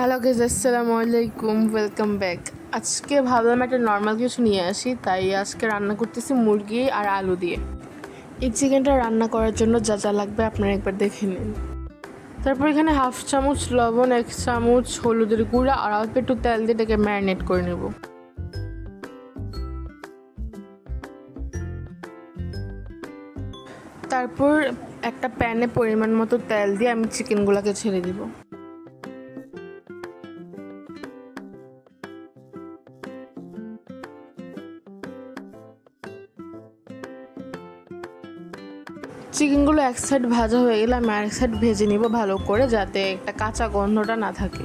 Hello guys, আসসালামু আলাইকুম, welcome back. আজকে ভাবলাম একটা নর্মাল কিছু নিয়ে আসি, তাই আজকে রান্না করতেছি মুরগি আর আলু দিয়ে। এই চিকেনটা রান্না করার জন্য যা যা লাগবে আপনারা একবার দেখে নিন। তারপর এখানে 1/2 চামচ লবণ, 1 চামচ হলুদের গুঁড়া আর অল্প একটু তেল দিয়ে এটাকে ম্যারিনেট করে নেব। তারপর একটা প্যানে পরিমাণ মতো তেল দিয়ে আমি চিকেনগুলোকে ছেড়ে দিব। চিকেনগুলো এক সাইড ভাজা হয়ে গেলে আমি আরেক সাইড ভেজে নিব ভালো করে, যাতে একটা কাঁচা গন্ধটা না থাকে।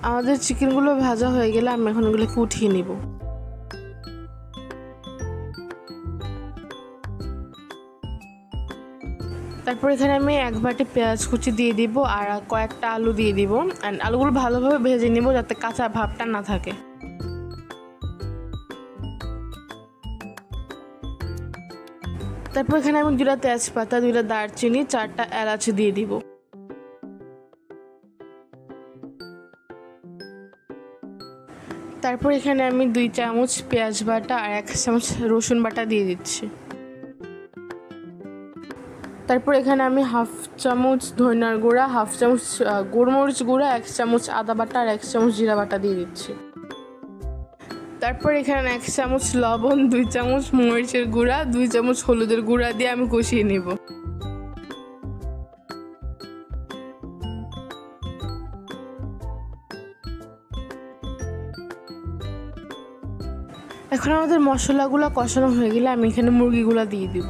আমাদের চিকেনগুলো ভাজা হয়ে গেলে আমি এখন এগুলোকে উঠিয়ে নিব। তারপর এখানে আমি 1 বাটি পেঁয়াজ কুচি দিয়ে দিব আর কয়েকটা আলু দিয়ে দিব। অ্যান্ড আলুগুলো ভালোভাবে ভেজে নিব যাতে কাঁচা ভাবটা না থাকে। তারপর এখানে আমি 2টা তেজপাতা, 2টা দারচিনি, 4টা এলাচ দিয়ে দিব। তারপর এখানে আমি 2 চামচ পেঁয়াজ বাটা আর 1 চামচ রসুন বাটা দিয়ে দিচ্ছি। তারপর এখানে আমি 1/2 চামচ ধনিয়ার গুঁড়া, 1/2 চামচ গোলমরিচ গুঁড়া, 1 চামচ আদা বাটা আর 1 চামচ জিরা বাটা দিয়ে দিচ্ছি। তারপর এখানে 1 চামচ লবণ, 2 চামচ মরিচের গুঁড়া, 2 চামচ হলুদের গুঁড়া দিয়ে আমি কষিয়ে নেব। এখন আমাদের মশলাগুলো কষানো হয়ে গেলে আমি এখানে মুরগিগুলো দিয়ে দিব।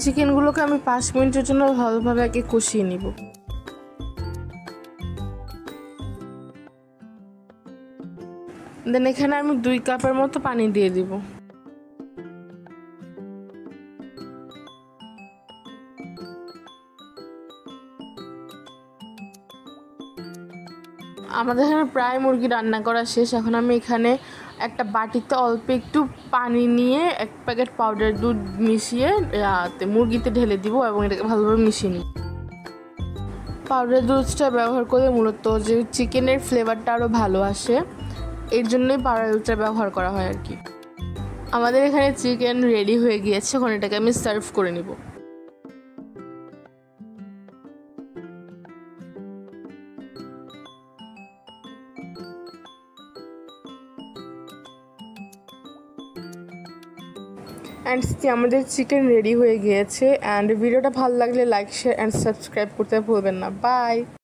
চিকেনগুলোকে আমি 5 মিনিটের জন্য ভালোভাবে আগে কষিয়ে নিব। দেন এখানে আমি 2 কাপের মতো পানি দিয়ে দিব। আমাদের এখানে প্রায় মুরগি রান্না করা শেষ। এখন আমি এখানে একটা বাটিতে অল্প একটু পানি নিয়ে 1 প্যাকেট পাউডার দুধ মিশিয়ে মুরগিতে ঢেলে দিব এবং এটাকে ভালোভাবে মিশিয়ে নিই। পাউডার দুধটা ব্যবহার করলে মূলত যে চিকেনের ফ্লেভারটা আরও ভালো আসে, এর জন্যই পাউডার দুধটা ব্যবহার করা হয় আর কি। আমাদের এখানে চিকেন রেডি হয়ে গিয়েছে, এখন এটাকে আমি সার্ভ করে নিব। অ্যান্ড আমাদের চিকেন রেডি হয়ে গিয়েছে। অ্যান্ড ভিডিওটা ভালো লাগলে লাইক, শেয়ার অ্যান্ড সাবস্ক্রাইব করতে ভুলবেন না। বাই।